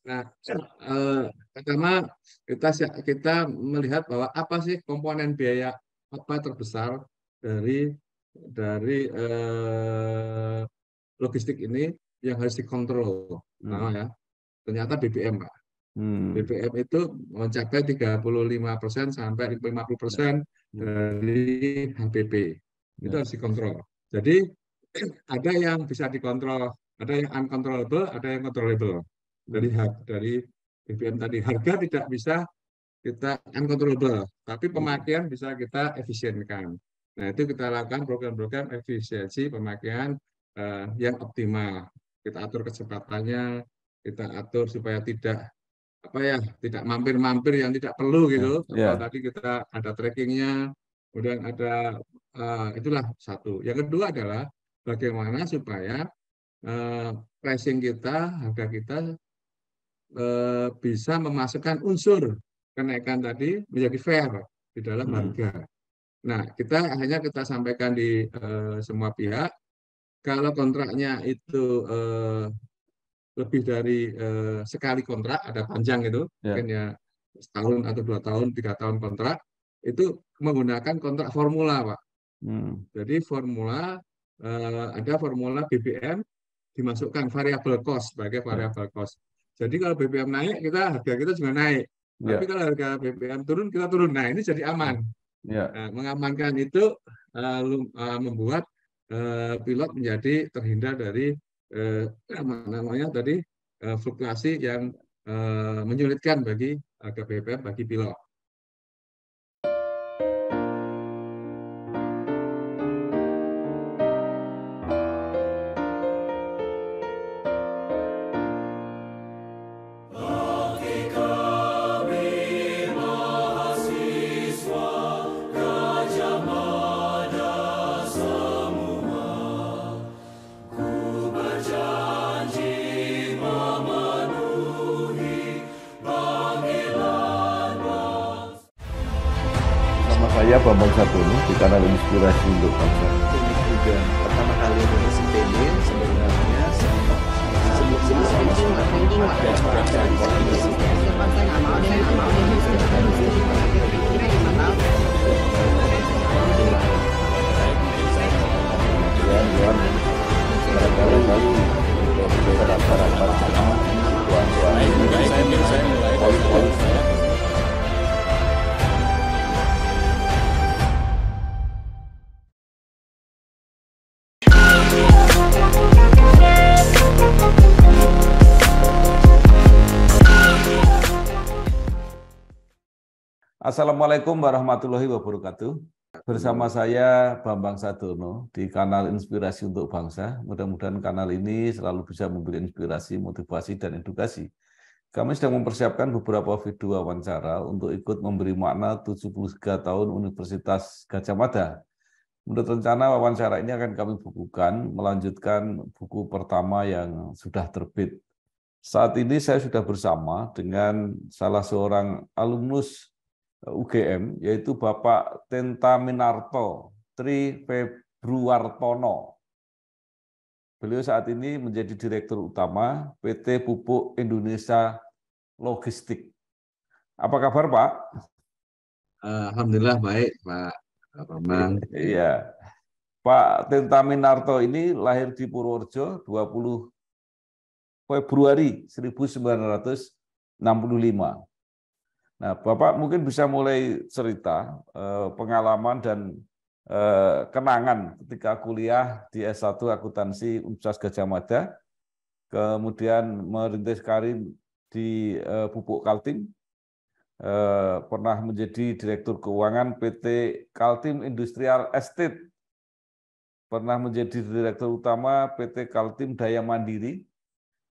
Nah, pertama kita melihat bahwa apa sih komponen biaya apa terbesar dari logistik ini yang harus dikontrol. Pertama Hmm. ya, ternyata BBM, Pak. Hmm. BBM itu mencapai 35% sampai 50% Hmm. dari HPP. Itu Ya. harus dikontrol. Jadi ada yang bisa dikontrol, ada yang uncontrollable, ada yang controllable. Hmm. Dari BBM tadi harga tidak bisa kita uncontrollable, tapi Hmm. pemakaian bisa kita efisienkan. Nah, itu kita lakukan program-program efisiensi pemakaian yang optimal. Kita atur kecepatannya, kita atur supaya tidak mampir-mampir yang tidak perlu Ya. gitu. Contoh Ya. tadi kita ada trackingnya, kemudian ada itulah satu. Yang kedua adalah bagaimana supaya eh, pricing kita, harga kita bisa memasukkan unsur kenaikan tadi menjadi fair di dalam Hmm. harga. Nah, kita sampaikan di semua pihak, kalau kontraknya itu lebih dari sekali kontrak, ada panjang itu, mungkin Ya. ya setahun atau 2 tahun, 3 tahun kontrak, itu menggunakan kontrak formula, Pak. Hmm. Jadi ada formula BBM dimasukkan variable cost sebagai Ya. variable cost. Jadi kalau BBM naik, harga kita juga naik. Tapi Ya. kalau harga BBM turun, kita turun. Nah, ini jadi aman. Ya. Nah, mengamankan itu membuat pilot menjadi terhindar dari apa namanya tadi fluktuasi yang menyulitkan bagi harga BBM bagi pilot. Nama saya Bambang Satono di kanal Inspirasi untuk Bangsa. Ini juga pertama kali lulus IPB sebenarnya Assalamualaikum warahmatullahi wabarakatuh. Bersama saya Bambang Sadono di kanal Inspirasi untuk Bangsa. Mudah-mudahan kanal ini selalu bisa memberi inspirasi, motivasi, dan edukasi. Kami sedang mempersiapkan beberapa video wawancara untuk ikut memberi makna 73 tahun Universitas Gadjah Mada. Menurut rencana wawancara ini akan kami bukukan, melanjutkan buku pertama yang sudah terbit. Saat ini saya sudah bersama dengan salah seorang alumnus UGM, yaitu Bapak Tenta Minarto Tri Februartono. Beliau saat ini menjadi Direktur Utama PT Pupuk Indonesia Logistik. Apa kabar, Pak? Alhamdulillah baik, Pak Bambang. Iya. Pak Tenta Minarto ini lahir di Purworejo 20 Februari 1965. Nah, Bapak mungkin bisa mulai cerita pengalaman dan kenangan ketika kuliah di S1 Akuntansi Universitas Gadjah Mada, kemudian merintis karir di Pupuk Kaltim, pernah menjadi Direktur Keuangan PT Kaltim Industrial Estate, pernah menjadi Direktur Utama PT Kaltim Daya Mandiri,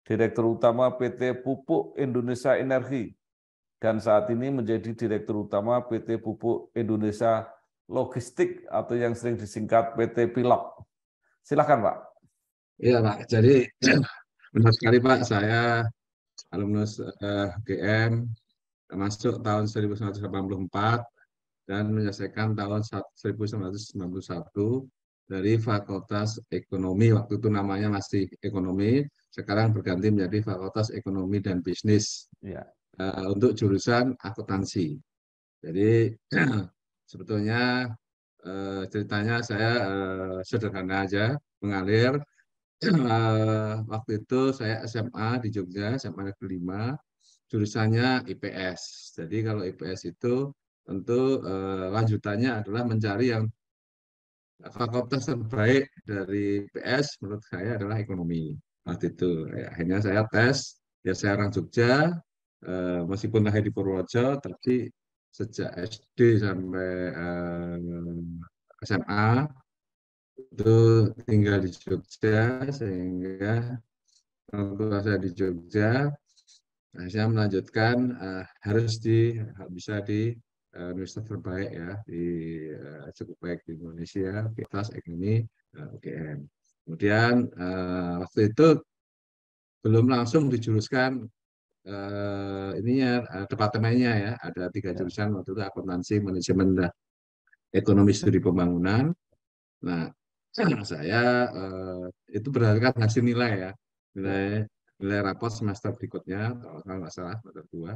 Direktur Utama PT Pupuk Indonesia Energi, dan saat ini menjadi Direktur Utama PT Pupuk Indonesia Logistik atau yang sering disingkat PT Pilok. Silakan, Pak. Iya, Pak. Jadi benar sekali, Pak. Saya alumnus UGM masuk tahun 1984 dan menyelesaikan tahun 1991 dari Fakultas Ekonomi. Waktu itu namanya masih Ekonomi. sekarang berganti menjadi Fakultas Ekonomi dan Bisnis Ya. untuk jurusan akuntansi. Jadi sebetulnya ceritanya saya sederhana aja, mengalir. Waktu itu saya SMA di Jogja, SMA Negeri 5, jurusannya IPS. Jadi kalau IPS itu tentu lanjutannya adalah mencari yang fakultas terbaik dari IPS menurut saya adalah ekonomi. Waktu itu ya, akhirnya saya tes, ya saya orang Jogja, meskipun lahir di Purworejo, tapi sejak SD sampai SMA itu tinggal di Jogja, sehingga orang tua saya di Jogja. Nah, saya melanjutkan harus bisa di universitas terbaik ya, di cukup baik di Indonesia, Fakultas Ekonomi UGM. Kemudian waktu itu belum langsung dijuruskan departemennya ya, ada 3 jurusan waktu itu, akuntansi, manajemen, dan ekonomi studi pembangunan. Nah, saya itu berdasarkan hasil nilai ya, nilai rapot semester berikutnya, kalau nggak salah semester 2.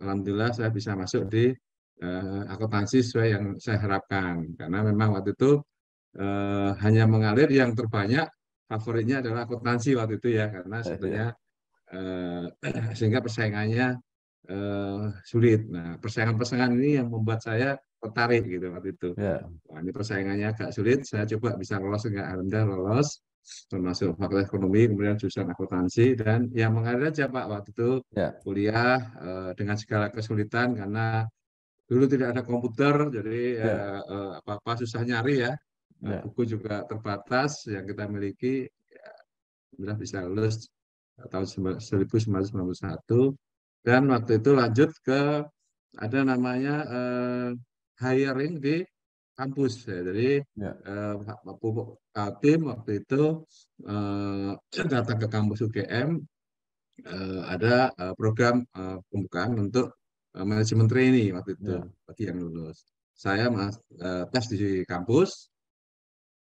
Alhamdulillah saya bisa masuk di akuntansi sesuai yang saya harapkan, karena memang waktu itu hanya mengalir yang terbanyak, favoritnya adalah akuntansi waktu itu ya, karena sebetulnya sehingga persaingannya sulit. Nah, persaingan-persaingan ini yang membuat saya tertarik gitu waktu itu. Ya. Wah, ini persaingannya agak sulit, saya coba bisa lolos, enggak, alhamdulillah lolos, termasuk fakultas ekonomi, kemudian jurusan akuntansi, dan yang mengalir aja Pak waktu itu Ya. kuliah dengan segala kesulitan, karena dulu tidak ada komputer, jadi Ya. apa-apa susah nyari ya. Ya. Buku juga terbatas yang kita miliki, ya, alhamdulillah bisa lulus tahun 1991, dan waktu itu lanjut ke ada namanya hiring di kampus ya. Jadi Ya. Pupuk Kaltim waktu itu datang ke kampus UGM, ada program pembukaan untuk manajemen trainee waktu itu Ya. bagi yang lulus. Saya tes di kampus,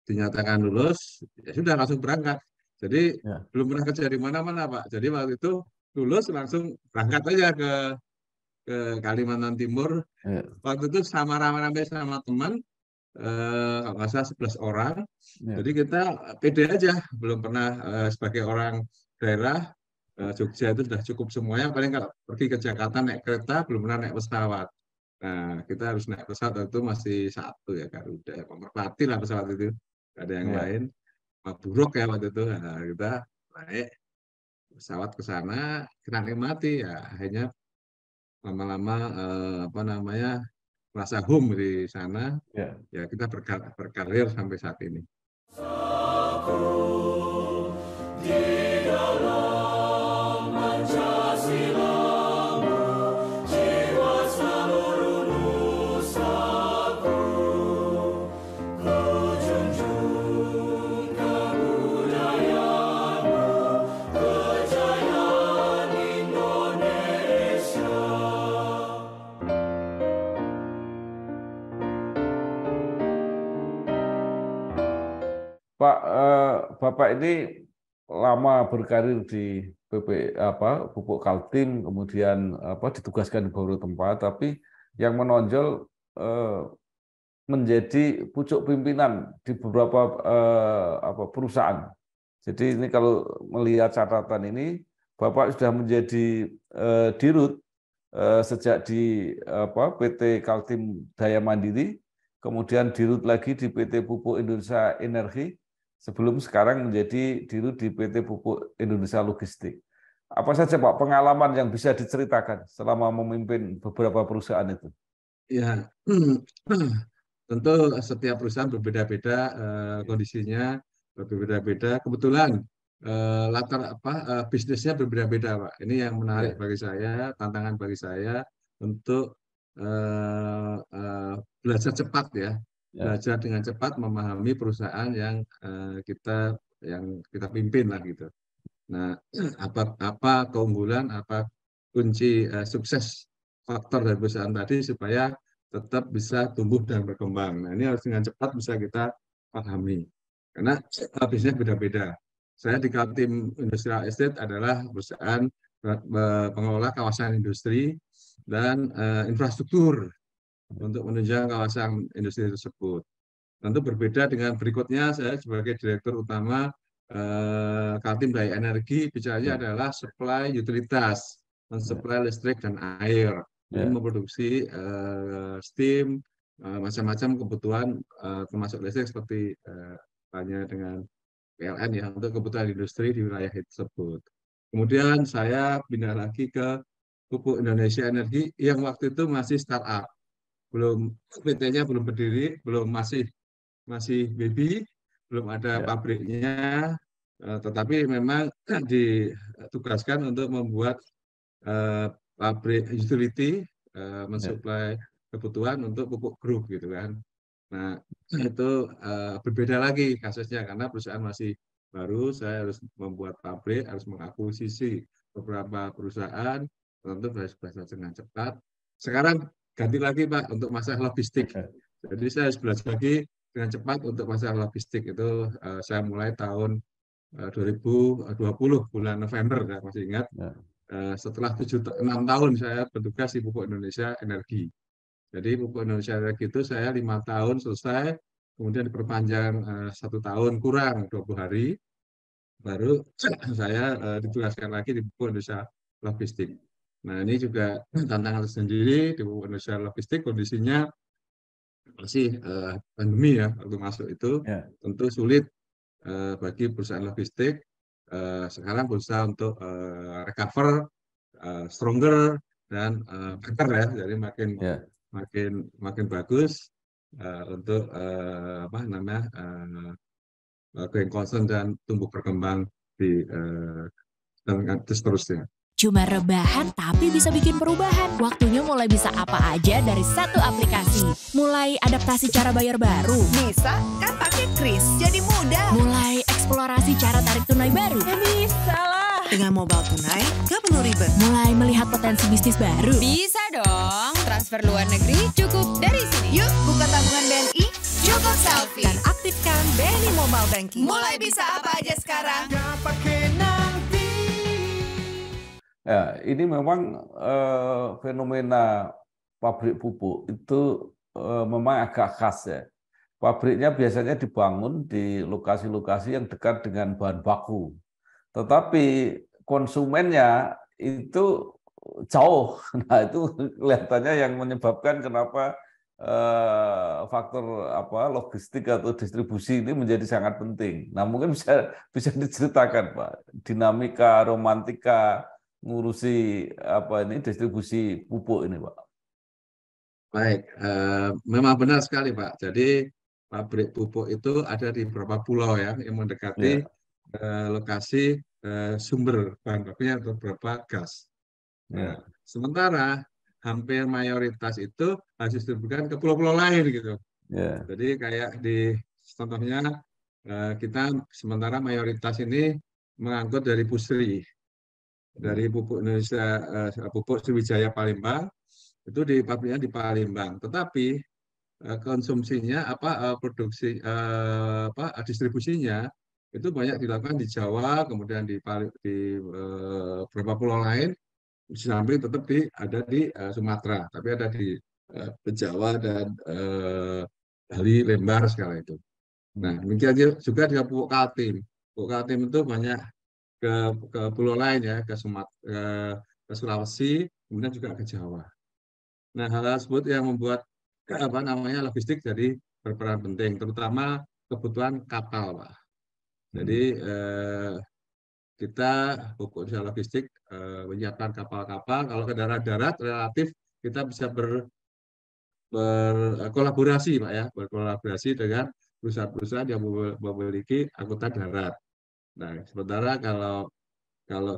dinyatakan lulus, ya sudah langsung berangkat. Jadi Ya. belum pernah kerja di mana-mana Pak. Jadi waktu itu lulus langsung berangkat aja ke Kalimantan Timur. Ya. Waktu itu sama rame-rame sama teman, kalau nggak salah 11 orang. Ya. Jadi kita pede aja, belum pernah sebagai orang daerah, Jogja itu sudah cukup semuanya. Paling kalau pergi ke Jakarta naik kereta, belum pernah naik pesawat. Nah, kita harus naik pesawat, waktu itu masih satu ya, Garuda, Merpati lah pesawat itu, nggak ada yang Ya. lain. Buruk ya waktu itu. Nah, kita naik pesawat ke sana, kita nikmati ya, akhirnya lama-lama apa namanya, merasa home di sana, Ya. ya kita berkarir sampai saat ini. Pak, Bapak ini lama berkarir di Pupuk Kaltim, kemudian ditugaskan di beberapa tempat, tapi yang menonjol menjadi pucuk pimpinan di beberapa perusahaan. Jadi ini kalau melihat catatan ini, Bapak sudah menjadi dirut sejak di PT Kaltim Daya Mandiri, kemudian dirut lagi di PT Pupuk Indonesia Energi, sebelum sekarang menjadi dirut di PT Pupuk Indonesia Logistik. Apa saja Pak pengalaman yang bisa diceritakan selama memimpin beberapa perusahaan itu? Ya, tentu setiap perusahaan berbeda-beda kondisinya, berbeda-beda. Kebetulan latar bisnisnya berbeda-beda, Pak. Ini yang menarik bagi saya, tantangan bagi saya untuk belajar cepat ya, belajar dengan cepat memahami perusahaan yang kita pimpin lah gitu. Nah, apa keunggulan, apa kunci sukses faktor dari perusahaan tadi supaya tetap bisa tumbuh dan berkembang. Nah, ini harus dengan cepat bisa kita pahami. Karena bisnisnya beda-beda. Saya di Kaltim Industrial Estate adalah perusahaan pengelola kawasan industri dan infrastruktur untuk menunjang kawasan industri tersebut. Tentu berbeda dengan berikutnya, saya sebagai Direktur Utama Kaltim Daya Energi, bicaranya adalah supply utilitas, mensuplai listrik dan air. Jadi memproduksi steam, macam-macam kebutuhan termasuk listrik seperti hanya dengan PLN ya untuk kebutuhan industri di wilayah tersebut. Kemudian saya pindah lagi ke Pupuk Indonesia Energi yang waktu itu masih startup, belum PT-nya belum berdiri, belum masih baby, belum ada pabriknya, tetapi memang ditugaskan untuk membuat pabrik utility, mensuplai kebutuhan untuk pupuk grup gitu kan. Nah itu berbeda lagi kasusnya karena perusahaan masih baru, saya harus membuat pabrik, harus mengakuisisi beberapa perusahaan, tentu harus belajar dengan cepat. Sekarang ganti lagi Pak untuk masalah logistik. Jadi saya harus belajar lagi dengan cepat untuk masalah logistik. Itu saya mulai tahun 2020 bulan November, saya masih ingat. Setelah 6 tahun saya bertugas di Pupuk Indonesia Energi. Jadi Pupuk Indonesia Energi itu saya 5 tahun selesai, kemudian diperpanjang 1 tahun kurang 20 hari, baru saya ditugaskan lagi di Pupuk Indonesia Logistik. Nah ini juga tantangan tersendiri di Pupuk Indonesia Logistik, kondisinya masih pandemi ya waktu masuk itu, tentu sulit bagi perusahaan logistik. Sekarang berusaha untuk recover, stronger dan better ya, jadi makin bagus untuk apa namanya going concern dan tumbuh berkembang di seterusnya. Cuma rebahan tapi bisa bikin perubahan. Waktunya mulai bisa apa aja dari satu aplikasi. Mulai adaptasi cara bayar baru. Bisa kan pakai Kris, jadi mudah. Mulai eksplorasi cara tarik tunai baru. Ya bisa lah. Dengan mobile tunai, gak perlu ribet. Mulai melihat potensi bisnis baru. Bisa dong, transfer luar negeri cukup dari sini. Yuk buka tabungan BNI, Cukup selfie. dan aktifkan BNI Mobile Banking. Mulai bisa apa aja sekarang. Ya, ini memang fenomena pabrik pupuk itu memang agak khas ya. Pabriknya biasanya dibangun di lokasi-lokasi yang dekat dengan bahan baku. Tetapi konsumennya itu jauh. Nah, itu kelihatannya yang menyebabkan kenapa faktor logistik atau distribusi ini menjadi sangat penting. Nah, mungkin bisa diceritakan Pak, dinamika, romantika ngurusi distribusi pupuk ini, Pak. Baik, memang benar sekali Pak. Jadi pabrik pupuk itu ada di beberapa pulau ya yang mendekati lokasi sumber bahan bakunya atau beberapa gas. Nah, sementara hampir mayoritas itu harus didistribusikan ke pulau-pulau lain gitu. Jadi kayak di contohnya kita sementara mayoritas ini mengangkut dari Pusri. Dari Pupuk Indonesia, Pupuk Sriwijaya Palembang, itu di pabriknya di Palembang. Tetapi konsumsinya produksi distribusinya itu banyak dilakukan di Jawa, kemudian di beberapa pulau lain, di samping tetap ada di Sumatera, tapi ada di Jawa dan Bali, Lembar segala itu. Nah, demikian juga di Pupuk Kaltim. Pupuk Kaltim itu banyak ke pulau lain ya, ke Sulawesi, kemudian juga ke Jawa. Nah, hal tersebut yang membuat logistik jadi berperan penting, terutama kebutuhan kapal, Pak. Jadi kita Pupuk Indonesia Logistik menyiapkan kapal-kapal. Kalau ke darat relatif kita bisa berkolaborasi, Pak ya, berkolaborasi dengan perusahaan-perusahaan yang memiliki angkutan darat. Nah, sementara kalau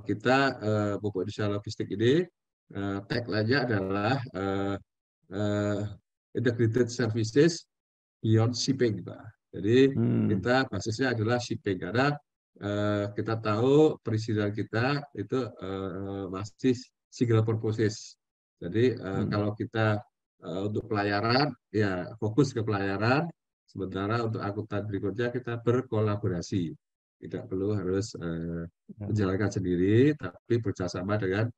kita Pupuk Indonesia Logistik ini tagline-nya adalah Integrated Services Beyond Shipping, Pak. Jadi kita basisnya adalah shipping karena kita tahu perizinan kita itu masih single purpose. Jadi kalau kita untuk pelayaran ya fokus ke pelayaran, sementara untuk angkutan berikutnya kita berkolaborasi. tidak perlu harus menjalankan sendiri, tapi bekerjasama dengan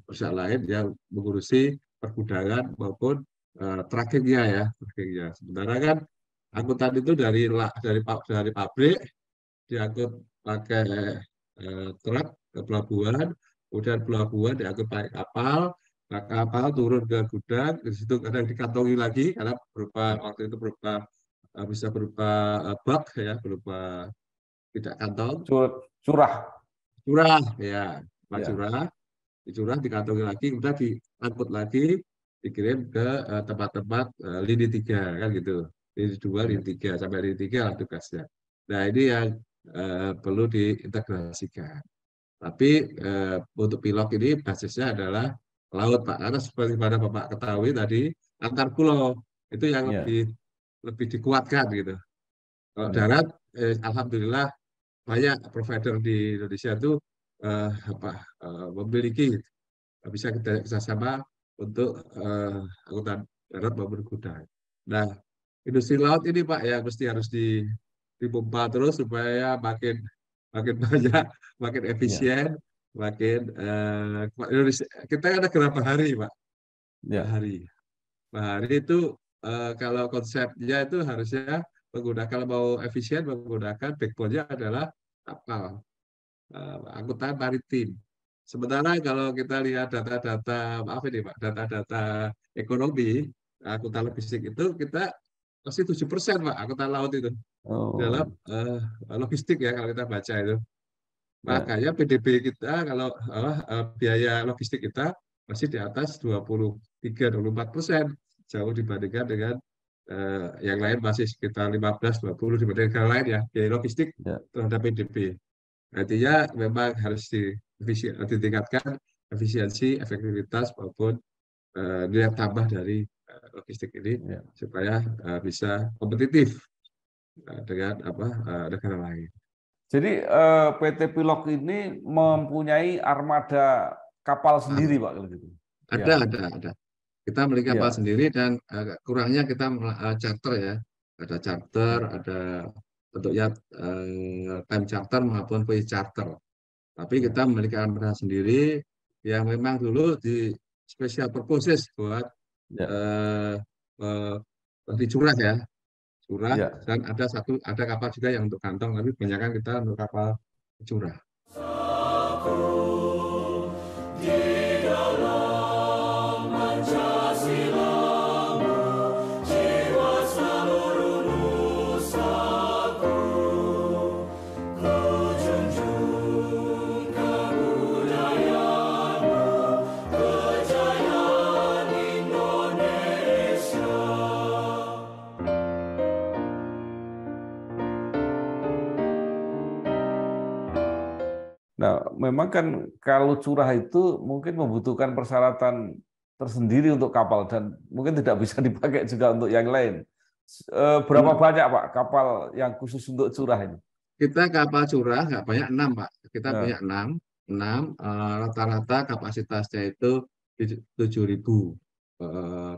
perusahaan lain yang mengurusi pergudangan maupun trackingnya ya, trackingnya. Sementara kan angkutan itu dari pabrik diangkut pakai truk ke pelabuhan, kemudian pelabuhan diangkut pakai kapal, nah, kapal turun ke gudang, di situ kadang dikantongi lagi karena waktu itu bisa berupa bak ya, berupa tidak kantong, Curah. curah ya, Ya. curah, dikantongi lagi, kemudian diangkut lagi, dikirim ke tempat-tempat lini 3 kan gitu, lini 2, lini 3 sampai lini 3 lah tugasnya. Nah ini yang perlu diintegrasikan. Tapi untuk pilot ini basisnya adalah laut Pak, karena seperti mana Bapak ketahui tadi antar pulau itu yang Ya. lebih dikuatkan gitu. Kalau Ya. darat, alhamdulillah banyak provider di Indonesia itu memiliki bisa kita kerjasama untuk angkutan darat maupun kuda. Nah, industri laut ini Pak ya mesti harus dipompa terus supaya makin banyak, makin efisien, makin Indonesia. Kita ada berapa hari Pak? Bahari itu kalau konsepnya itu harusnya kalau mau efisien menggunakan backbone-nya adalah kapal angkutan maritim. Sementara kalau kita lihat data-data data-data ekonomi angkutan logistik itu kita pasti 7% Pak angkutan laut itu dalam logistik ya kalau kita baca itu. Makanya PDB kita kalau biaya logistik kita masih di atas 23-24%, jauh dibandingkan dengan yang lain masih sekitar 15-20 dibanding negara lain ya, biaya logistik terhadap PDB. Artinya memang harus ditingkatkan efisiensi, efektivitas maupun nilai tambah dari logistik ini supaya bisa kompetitif dengan negara lain. Jadi PT Pilok ini mempunyai armada kapal sendiri, Pak, kalau gitu. Ada. Kita memiliki kapal sendiri dan kurangnya kita charter ya. Ada charter, ada bentuknya time charter maupun pay charter. Tapi kita memiliki armada sendiri yang memang dulu di special purposes buat di curah ya. Curah dan ada kapal juga yang untuk kantong, tapi kebanyakan kita untuk kapal curah. Nah, memang kan kalau curah itu mungkin membutuhkan persyaratan tersendiri untuk kapal dan mungkin tidak bisa dipakai juga untuk yang lain. Berapa banyak Pak kapal yang khusus untuk curah ini? Kita kapal curah nggak banyak, 6 Pak. Kita punya 6. Rata-rata kapasitasnya itu 7.000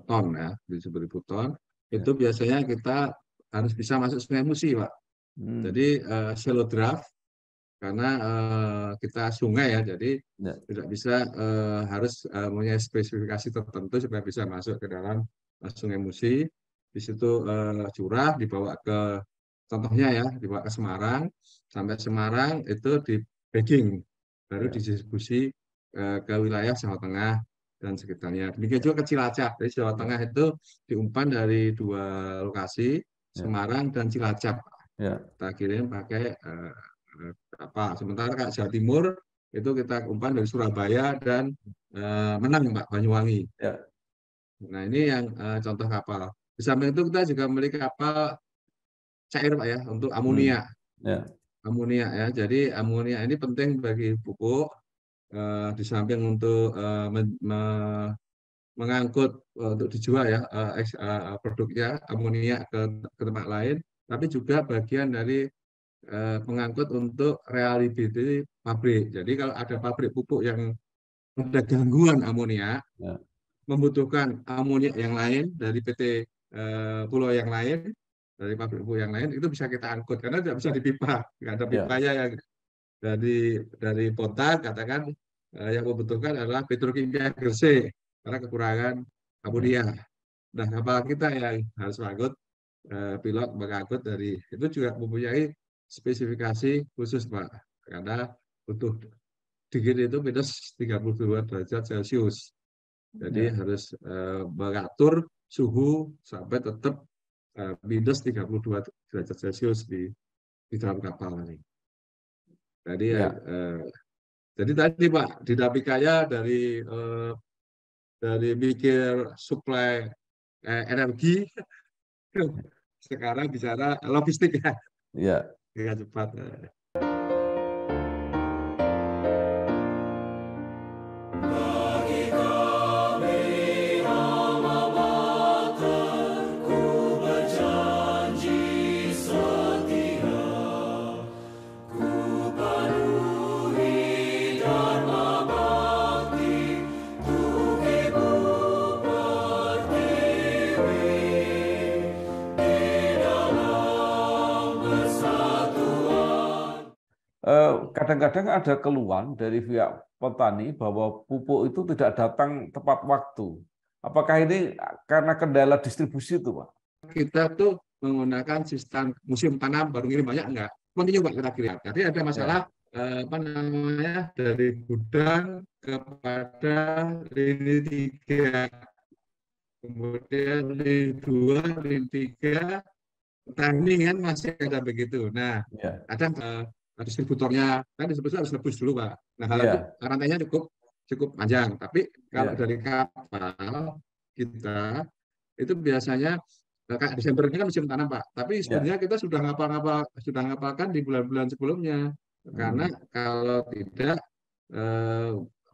ton ya, 7.000 ton. Itu biasanya kita harus bisa masuk Sungai Musi Pak. Jadi shallow draft karena kita sungai ya, jadi tidak bisa harus punya spesifikasi tertentu supaya bisa masuk ke dalam Sungai Musi. Di situ curah dibawa ke, contohnya ya, dibawa ke Semarang, sampai Semarang itu di bagging, baru didistribusi ke wilayah Jawa Tengah dan sekitarnya. Demikian juga ke Cilacap. Jadi Jawa Tengah itu diumpan dari 2 lokasi, Semarang dan Cilacap. Kita kirim pakai apa. Sementara Kak Jawa Timur itu kita umpan dari Surabaya dan Menang Pak, Banyuwangi. Nah ini yang contoh kapal. Di samping itu kita juga memiliki kapal cair Pak ya untuk amonia. Amonia ya. Jadi amonia ini penting bagi pupuk. Di samping untuk mengangkut untuk dijual ya produknya amonia ke tempat lain, tapi juga bagian dari pengangkut untuk reliability pabrik. Jadi kalau ada pabrik pupuk yang ada gangguan amonia, membutuhkan amonia yang lain dari PT Pulau yang lain, dari pabrik pupuk yang lain itu bisa kita angkut karena tidak bisa dipipa, nggak ada Ya. pipanya yang dari Pontar katakan yang membutuhkan adalah petrokimia Gresik karena kekurangan amonia. Nah, kapal kita yang harus mengangkut pilot mengangkut dari itu juga mempunyai spesifikasi khusus Pak karena butuh dingin itu minus 32 derajat Celcius. Jadi harus mengatur suhu sampai tetap minus 32 derajat Celcius di dalam kapal ini. Jadi jadi tadi Pak dinamikanya dari mikir suplai energi sekarang bicara logistik ya. Ya. Dengan cepat. Kadang-kadang ada keluhan dari pihak petani bahwa pupuk itu tidak datang tepat waktu. Apakah ini karena kendala distribusi itu, Pak? Kita tuh menggunakan sistem musim tanam baru ngirim banyak enggak? Continue Pak kita kirim. Jadi ada masalah apa namanya dari gudang kepada lini 3. Kemudian lini 2, lini 3 petani kan masih ada begitu. Nah, kadang distributornya kan distributor harus nebus dulu Pak. Nah, hal itu karantinanya cukup panjang. Tapi kalau dari kapal kita itu biasanya kayak Desember ini kan musim tanam Pak. Tapi sebenarnya kita sudah ngapalkan di bulan-bulan sebelumnya. Karena kalau tidak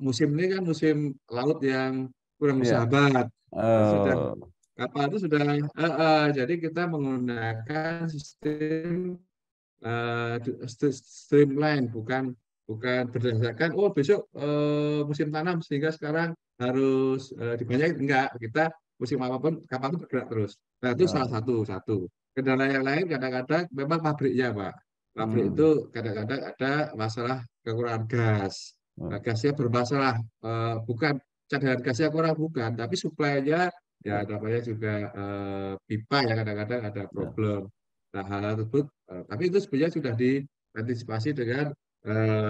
musim ini kan musim laut yang kurang bersahabat. Sudah kapal itu sudah jadi kita menggunakan sistem streamline bukan berdasarkan besok musim tanam sehingga sekarang harus dibanyakin enggak, kita musim apapun kapal itu bergerak terus. Nah, itu salah satu. Kendala yang lain kadang-kadang memang pabriknya Pak. Pabrik itu kadang-kadang ada masalah kekurangan gas. Gasnya bermasalah, bukan cadangan gasnya kurang bukan, tapi suplainya ya namanya juga pipa ya kadang-kadang ada problem. Nah, hal tersebut, tapi itu sebenarnya sudah diantisipasi dengan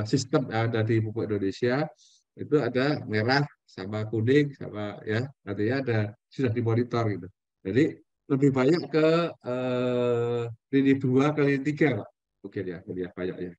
sistem ada di Pupuk Indonesia. Itu ada merah sama kuning sama ya, artinya sudah dimonitor gitu. Jadi lebih banyak ke lini 2 ke lini 3 Pak. Mungkin ya, lebih banyak ya.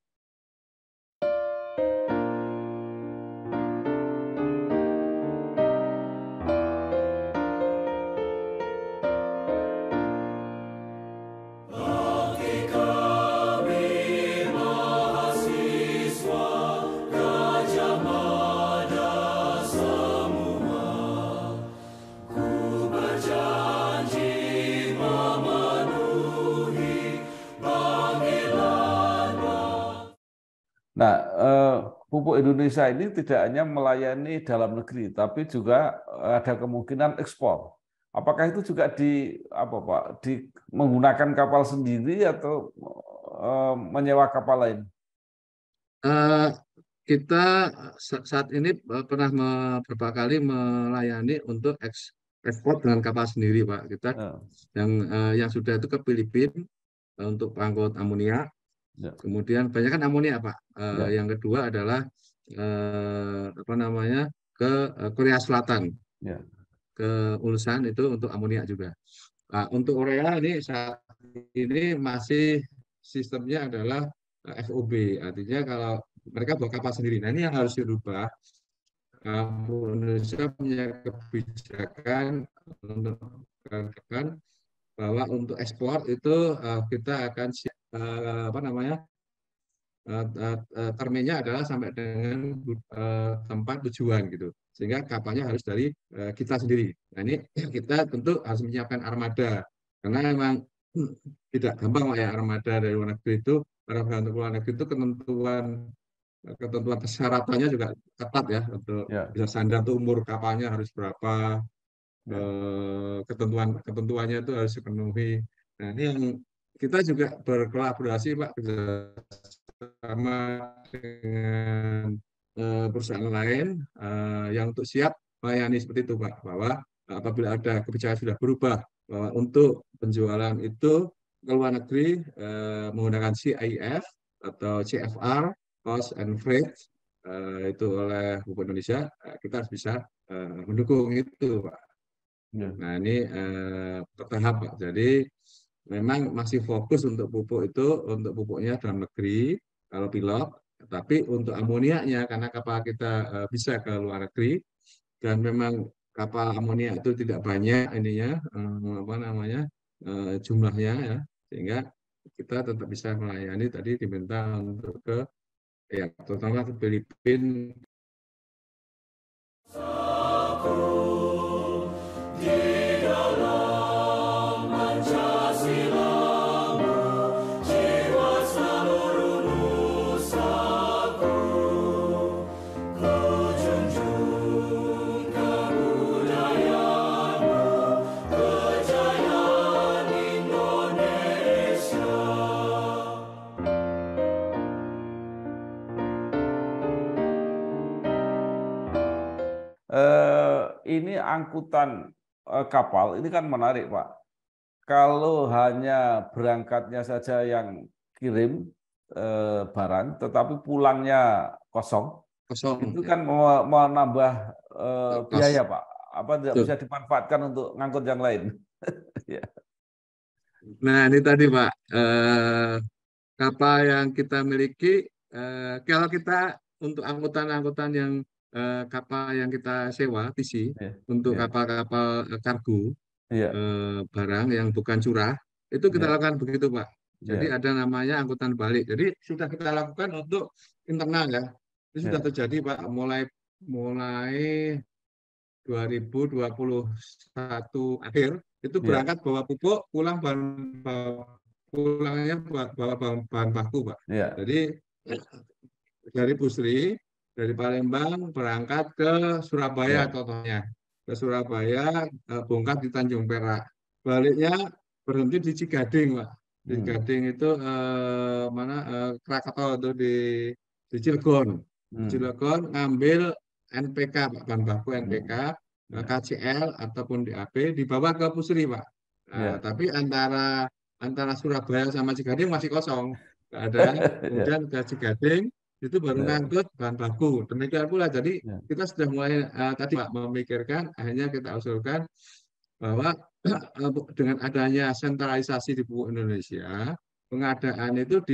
Nah, Pupuk Indonesia ini tidak hanya melayani dalam negeri, tapi juga ada kemungkinan ekspor. Apakah itu juga menggunakan kapal sendiri atau menyewa kapal lain? Kita saat ini pernah beberapa kali melayani untuk ekspor dengan kapal sendiri, Pak. Kita yang sudah itu ke Filipina untuk pengangkut amonia. Kemudian banyak kan amonia Pak. Yang kedua adalah ke Korea Selatan, ke Ulsan itu untuk amonia juga. Nah, untuk urea ini saat ini masih sistemnya adalah FOB, artinya kalau mereka bawa kapal sendiri. Nah, ini yang harus dirubah. Indonesia punya kebijakan untuk bahwa untuk ekspor itu kita akan terminnya adalah sampai dengan tempat tujuan gitu, sehingga kapalnya harus dari kita sendiri. Nah, ini kita tentu harus menyiapkan armada karena memang tidak gampang ya armada dari luar negeri itu. Armada untuk luar negeri itu ketentuan persyaratannya juga ketat ya untuk bisa standar tuh umur kapalnya harus berapa, ketentuannya itu harus dipenuhi. Nah, ini yang kita juga berkolaborasi Pak bersama dengan perusahaan lain yang untuk siap melayani seperti itu Pak, bahwa apabila ada kebijakan sudah berubah bahwa untuk penjualan itu ke luar negeri menggunakan CIF atau CFR, Cost and Freight itu oleh Pupuk Indonesia, kita harus bisa mendukung itu Pak. Ya. Nah ini bertahap Pak. Jadi memang masih fokus untuk pupuk itu, untuk pupuknya dalam negeri, kalau pilot, tapi untuk amoniaknya, karena kapal kita bisa ke luar negeri, dan memang kapal amonia itu tidak banyak ininya, apa namanya, jumlahnya, ya, sehingga kita tetap bisa melayani, tadi diminta untuk ke, ya, terutama ke Filipina. Ini angkutan kapal, ini kan menarik Pak. Kalau hanya berangkatnya saja yang kirim barang, tetapi pulangnya kosong, itu Ya. kan menambah biaya Pak. Apa tidak Betul. bisa dimanfaatkan untuk ngangkut yang lain? Ya. Nah ini tadi Pak, kapal yang kita miliki, kalau kita untuk angkutan-angkutan yang kapal yang kita sewa, TC, Ya. untuk Ya. kapal-kapal kargo, Ya. barang yang bukan curah, itu kita Ya. lakukan begitu Pak. Jadi Ya. ada namanya angkutan balik. Jadi sudah kita lakukan untuk internal ya. Itu sudah Ya. terjadi Pak, mulai 2021 akhir, itu Ya. berangkat bawa pupuk, pulangnya bawa bahan baku Pak. Ya. Jadi dari Pusri, dari Palembang berangkat ke Surabaya Ya. contohnya. Ke Surabaya, bongkar di Tanjung Perak. Baliknya berhenti di Cigading, Pak. Di Cigading itu Krakatau itu di Cilegon. Di Cilegon ngambil NPK, Pak, bahan baku NPK, KCL ataupun DAP dibawa ke Pusri, Pak. Nah, tapi antara Surabaya sama Cigading masih kosong, nggak ada. Kemudian ke Cigading itu baru ngangkut bahan baku. Demikian pula, jadi kita sudah mulai tadi Pak memikirkan, akhirnya kita usulkan bahwa dengan adanya sentralisasi di Pupuk Indonesia, pengadaan itu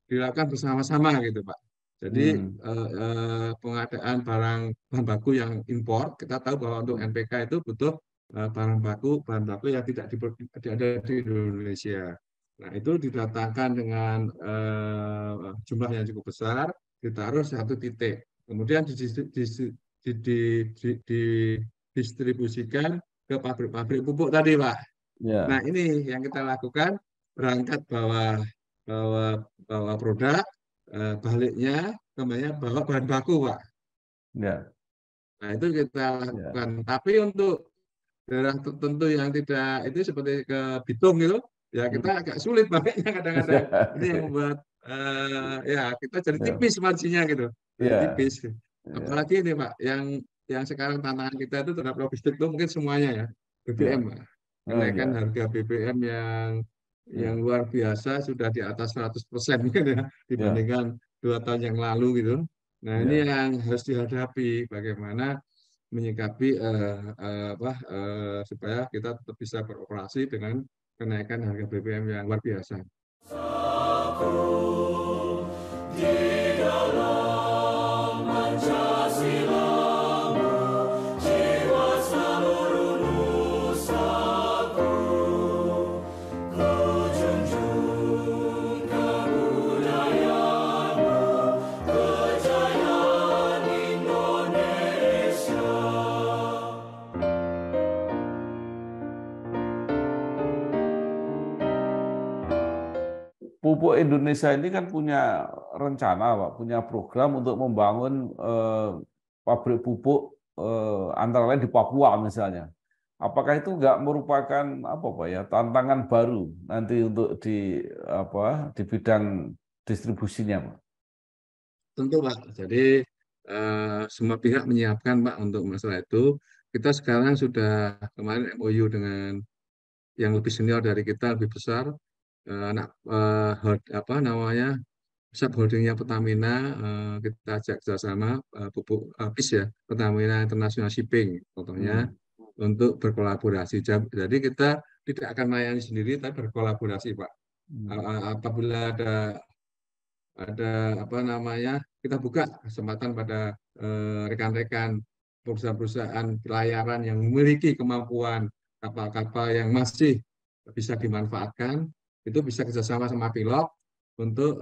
dilakukan bersama-sama gitu Pak. Jadi pengadaan barang bahan baku yang impor, kita tahu bahwa untuk NPK itu butuh bahan baku yang tidak ada di Indonesia. Nah, itu didatangkan dengan jumlah yang cukup besar, ditaruh satu titik. Kemudian didistribusikan ke pabrik-pabrik pupuk tadi, Pak. Ya. Nah, ini yang kita lakukan, berangkat bawa produk, baliknya kembali bawa bahan baku, Pak. Ya. Nah, itu kita lakukan. Tapi untuk daerah tertentu yang tidak, itu seperti ke Bitung gitu, ya kita agak sulit baliknya kadang-kadang. Ini yang membuat ya kita jadi tipis marginnya gitu, jadi tipis. Apalagi ini Pak, yang sekarang tantangan kita itu terhadap logistik itu mungkin semuanya ya, BBM Pak. Kenaikan harga BBM yang luar biasa, sudah di atas 100% gitu ya, dibandingkan 2 tahun yang lalu gitu. Nah ini yang harus dihadapi, bagaimana menyikapi supaya kita tetap bisa beroperasi dengan kenaikan harga BBM yang luar biasa. Pupuk Indonesia ini kan punya rencana, Pak, punya program untuk membangun pabrik pupuk antara lain di Papua misalnya. apakah itu nggak merupakan apa Pak ya tantangan baru nanti untuk di bidang distribusinya Pak? Tentu Pak. Jadi semua pihak menyiapkan Pak untuk masalah itu. Kita sekarang sudah kemarin MOU dengan yang lebih senior dari kita, lebih besar, apa namanya, subholdingnya Pertamina, kita ajak kerjasama pupuk PIS ya, Pertamina International Shipping, contohnya Hmm. untuk berkolaborasi. Jadi kita tidak akan melayani sendiri, tapi berkolaborasi Pak. Apabila ada apa namanya, kita buka kesempatan pada rekan-rekan perusahaan-perusahaan pelayaran yang memiliki kemampuan kapal-kapal yang masih bisa dimanfaatkan, itu bisa kerjasama sama pilot untuk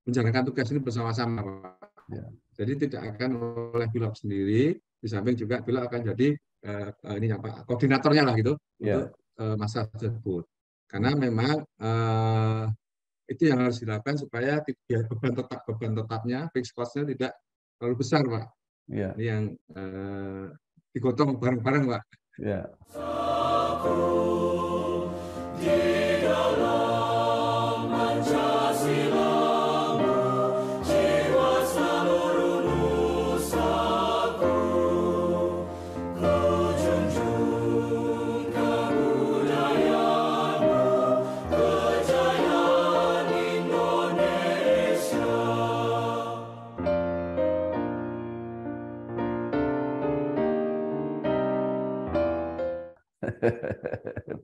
menjalankan tugas ini bersama-sama, Pak. Ya. Jadi tidak akan oleh pilot sendiri, di samping juga pilot akan jadi ini apa koordinatornya lah gitu untuk masalah tersebut. Karena memang itu yang harus dilakukan supaya beban tetapnya, fixed cost-nya tidak terlalu besar, Pak. Ya. Ini yang digotong bareng-bareng, Pak. Ya.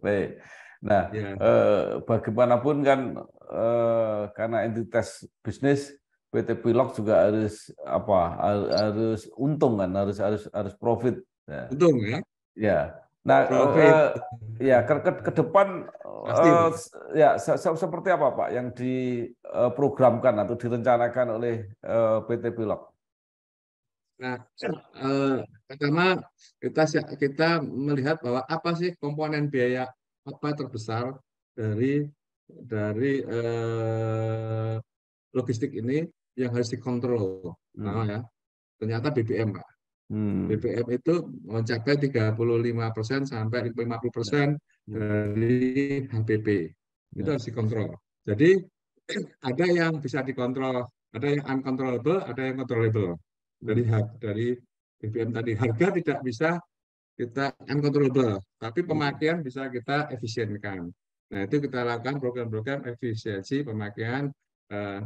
Baik. Nah, Ya. bagaimanapun kan karena entitas bisnis PT Pilog juga harus harus untung kan, harus profit. Ya. Untung ya. Ya. Nah, ya ke depan ya seperti apa Pak yang diprogramkan atau direncanakan oleh PT Pilog? Nah, pertama kita melihat bahwa apa sih komponen biaya apa terbesar dari logistik ini yang harus dikontrol. Nah, ya, ternyata BBM, Pak. BBM itu mencapai 35% sampai 50% dari HPP. Itu harus dikontrol. Jadi ada yang bisa dikontrol, ada yang uncontrollable, ada yang controllable. Dari BBM tadi, harga tidak bisa kita uncontrollable, tapi pemakaian bisa kita efisienkan. Nah, itu kita lakukan program-program efisiensi pemakaian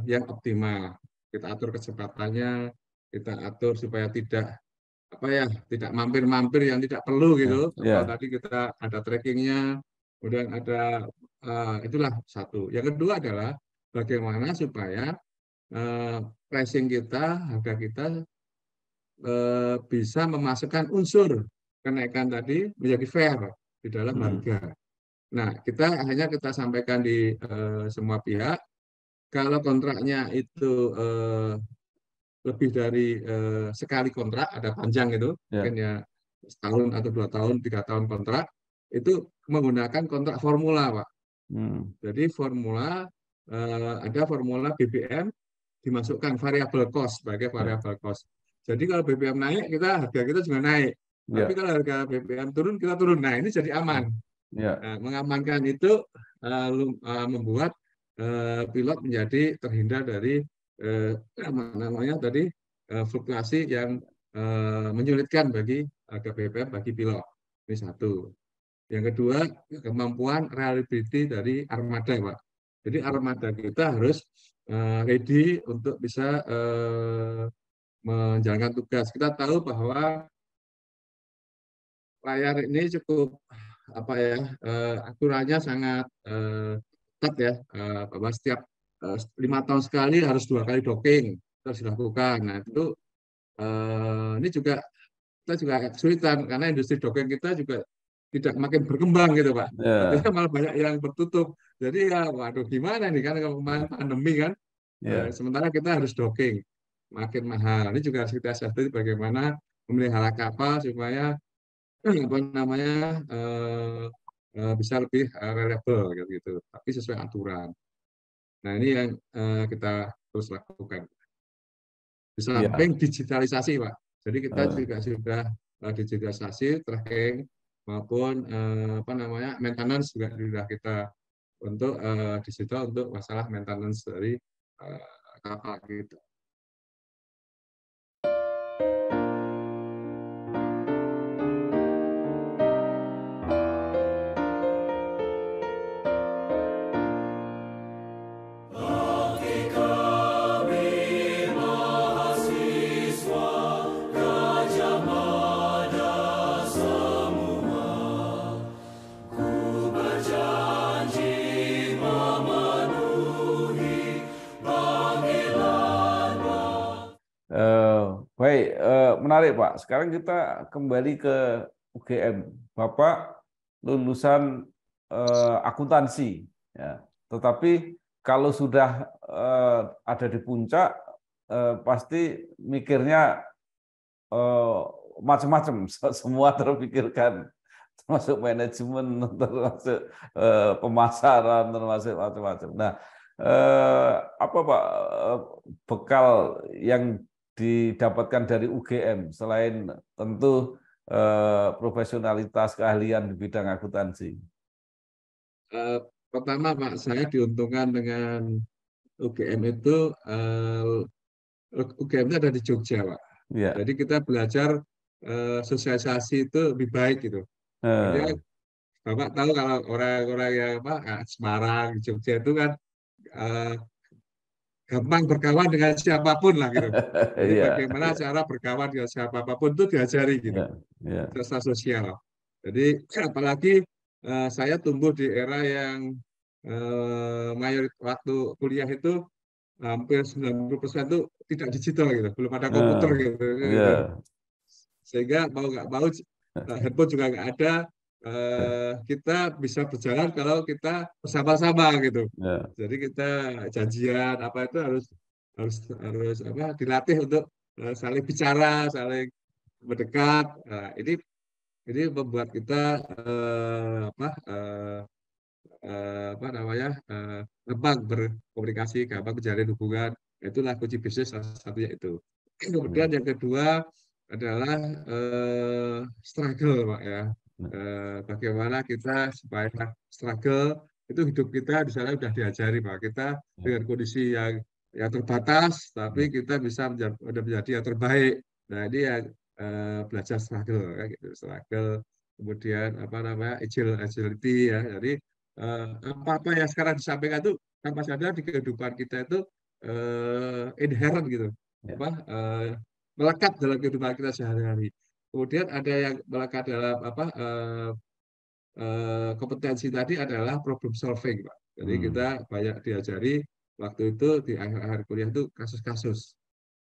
yang optimal. Kita atur kecepatannya, kita atur supaya tidak mampir-mampir yang tidak perlu gitu. Kalau tadi kita ada trackingnya, kemudian ada itulah satu. Yang kedua adalah bagaimana supaya pricing kita, harga kita bisa memasukkan unsur kenaikan tadi menjadi fair di dalam harga. Nah, kita sampaikan di semua pihak, kalau kontraknya itu lebih dari sekali kontrak, ada panjang itu, mungkin ya setahun atau 2 tahun, 3 tahun kontrak, itu menggunakan kontrak formula, Pak. Jadi ada formula BBM dimasukkan variable cost sebagai variable cost. Jadi kalau BBM naik, harga kita juga naik. Tapi kalau harga BBM turun, kita turun. Nah, ini jadi aman. Nah, mengamankan itu membuat pilot menjadi terhindar dari fluktuasi yang menyulitkan bagi harga BBM bagi pilot. Ini satu. Yang kedua, kemampuan reliability dari armada, Pak. Jadi armada kita harus ready untuk bisa menjalankan tugas. Kita tahu bahwa layar ini cukup aturannya sangat ketat ya, bahwa setiap 5 tahun sekali harus 2 kali docking terus dilakukan. Nah itu ini juga kita juga kesulitan karena industri docking kita juga tidak makin berkembang gitu Pak. Artinya malah banyak yang bertutup. Jadi ya waduh gimana nih kan kemarin pandemi kan. Sementara kita harus docking makin mahal. Ini juga harus kita sadari bagaimana memelihara kapal supaya bisa lebih reliable gitu, tapi sesuai aturan. Nah ini yang kita terus lakukan. Di samping digitalisasi, Pak. Jadi kita juga sudah digitalisasi, tracking maupun maintenance juga sudah kita untuk digital untuk masalah maintenance dari kapal gitu. Baik, menarik Pak. Sekarang kita kembali ke UGM. Bapak lulusan akuntansi, ya. Tetapi kalau sudah ada di puncak, pasti mikirnya macam-macam, semua terpikirkan, termasuk manajemen, termasuk pemasaran, termasuk macam-macam. Nah, apa Pak bekal yang didapatkan dari UGM selain tentu profesionalitas keahlian di bidang akuntansi? Pertama Pak, saya diuntungkan dengan UGM itu, UGM itu ada di Jogja Pak. Ya. Jadi kita belajar sosialisasi itu lebih baik gitu. Jadi Bapak tahu kalau orang-orang yang Semarang, Jogja itu kan gampang berkawan dengan siapapun lah gitu. Jadi bagaimana cara berkawan dengan siapapun itu diajari gitu. Sosial sosial. Jadi apalagi saya tumbuh di era yang mayoritas waktu kuliah itu hampir 90% itu tidak digital gitu, belum ada komputer gitu. Sehingga mau nggak mau handphone juga nggak ada. Kita bisa berjalan kalau kita bersama-sama gitu. Jadi kita janjian apa itu harus dilatih untuk saling bicara, saling mendekat. Nah, ini membuat kita gampang berkomunikasi, gampang menjalin hubungan. Itulah kunci bisnis salah satunya itu. Kemudian yang kedua adalah struggle, Pak ya. Bagaimana kita supaya struggle itu hidup kita di sana sudah diajari Pak. Kita dengan kondisi yang terbatas, tapi kita bisa menjadi yang terbaik. Nah ini yang belajar struggle, ya, gitu. Struggle, kemudian agility ya. Jadi apa-apa yang sekarang disampaikan itu tanpa sadar di kehidupan kita itu inherent gitu, melekat dalam kehidupan kita sehari-hari. Kemudian ada yang melekat dalam kompetensi tadi adalah problem solving, Pak. Jadi kita banyak diajari waktu itu di akhir-akhir kuliah itu kasus-kasus.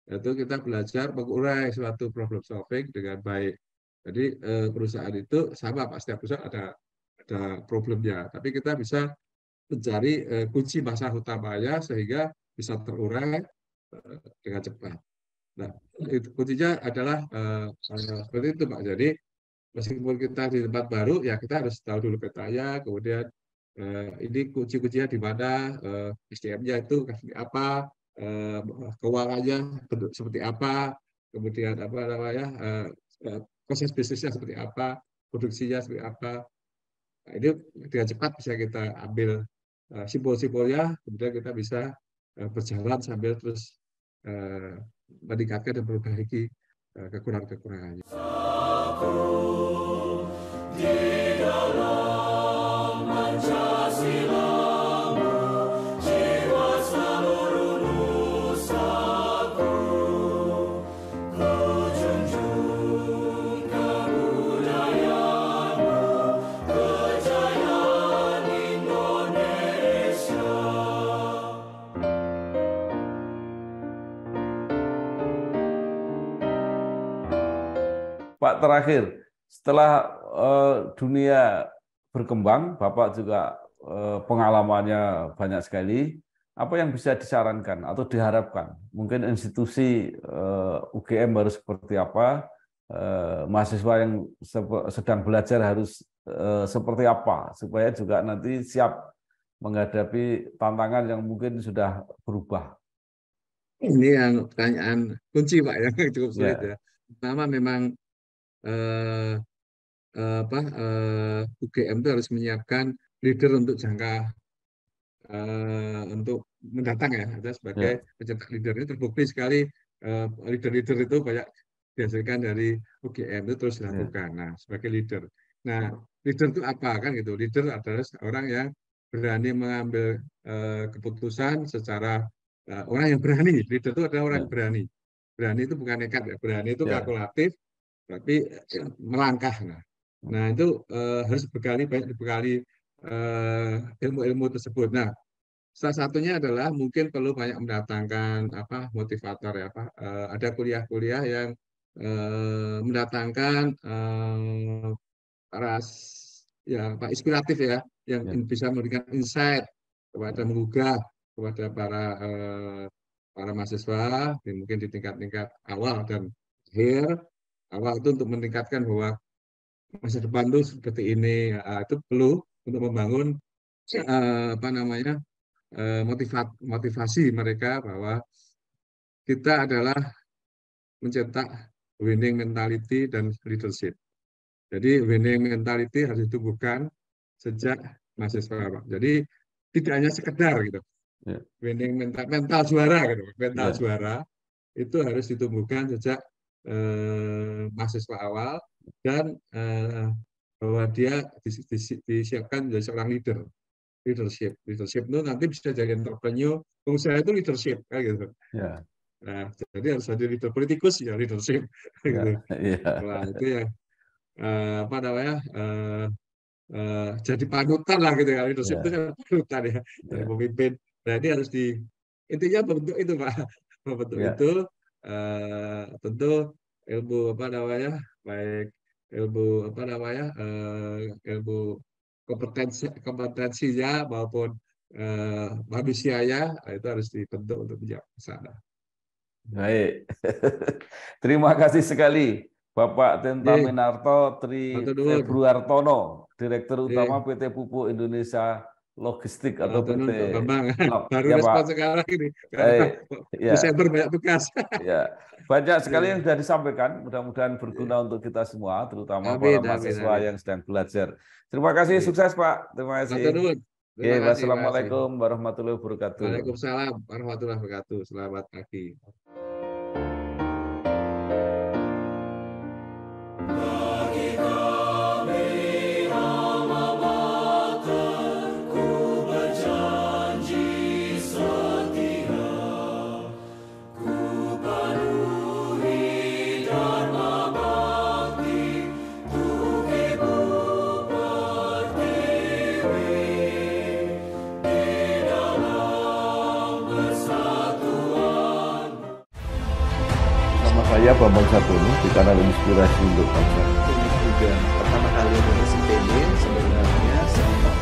Itu kita belajar mengurai suatu problem solving dengan baik. Jadi perusahaan itu sama Pak, setiap perusahaan ada problemnya, tapi kita bisa mencari kunci masalah utamanya sehingga bisa terurai dengan cepat. Nah, itu kuncinya adalah seperti itu Pak. Jadi meskipun kita di tempat baru, ya kita harus tahu dulu petanya, kemudian ini kunci-kuncinya di mana, SDM-nya itu seperti apa, keuangannya bentuk seperti apa, kemudian proses bisnisnya seperti apa, produksinya seperti apa. Nah, ini dengan cepat bisa kita ambil simpul-simpulnya, kemudian kita bisa berjalan sambil terus meningkatkan dan memperbaiki kekurangan-kekurangannya. Pak, terakhir, setelah dunia berkembang, Bapak juga pengalamannya banyak sekali, apa yang bisa disarankan atau diharapkan? Mungkin institusi UGM harus seperti apa, mahasiswa yang sedang belajar harus seperti apa, supaya juga nanti siap menghadapi tantangan yang mungkin sudah berubah. Ini yang pertanyaan kunci Pak, yang cukup sulit ya. Pertama memang eh, UGM itu harus menyiapkan leader untuk jangka untuk mendatang ya, ada sebagai Ya. pencetak leader. Ini terbukti sekali leader-leader itu banyak dihasilkan dari UGM itu terus Ya. dilakukan. Nah, sebagai leader. Nah, leader itu apa kan gitu? Leader adalah orang yang berani mengambil keputusan secara orang yang berani. Leader itu adalah orang Ya. yang berani. Berani itu bukan nekat ya. Berani itu Ya. kalkulatif, tapi melangkah. Nah itu harus dibekali ilmu-ilmu tersebut. Nah, salah satunya adalah mungkin perlu banyak mendatangkan motivator ya, ada kuliah-kuliah yang mendatangkan para inspiratif ya, yang Ya. bisa memberikan insight kepada menggugah kepada para mahasiswa, mungkin di tingkat-tingkat awal dan akhir. Awal itu untuk meningkatkan bahwa masa depan itu seperti ini, itu perlu untuk membangun motivasi mereka bahwa kita adalah mencetak winning mentality dan leadership. Jadi winning mentality harus ditumbuhkan sejak mahasiswa, Pak. Jadi tidak hanya sekedar gitu. Ya. Winning mental juara gitu. Mental Ya. juara itu harus ditumbuhkan sejak mahasiswa awal dan bahwa dia disiapkan menjadi seorang leadership itu nanti bisa jadi entrepreneur, pengusaha itu leadership kayak gitu. Ya. Nah, jadi harus ada leader politikus ya leadership gitu. Ya. Wah, itu ya jadi panutan lah gitu ya, leadership itu kan panutan ya dari pemimpin. Nah, ini harus intinya bentuk itu Pak, bentuk itu tentu ilmu baik ilmu ilmu kompetensinya maupun manusianya itu harus dibentuk untuk menjawab ke sana. Baik, terima kasih sekali Bapak Tentaminarto Tri Februartono, Direktur Utama PT Pupuk Indonesia Logistik atau PT baru respon sekarang ini Desember banyak tugas. Ya, banyak sekali yang sudah disampaikan, mudah-mudahan berguna untuk kita semua, terutama para mahasiswa yang sedang belajar. Terima kasih, sukses Pak. Terima kasih. Oke, wassalamualaikum warahmatullahi wabarakatuh. Waalaikumsalam warahmatullahi wabarakatuh. Selamat pagi. Saya Bambang Sadono di kanal Inspirasi untuk Bangsa. Ini juga pertama kali nulis IPB sebenarnya sebelum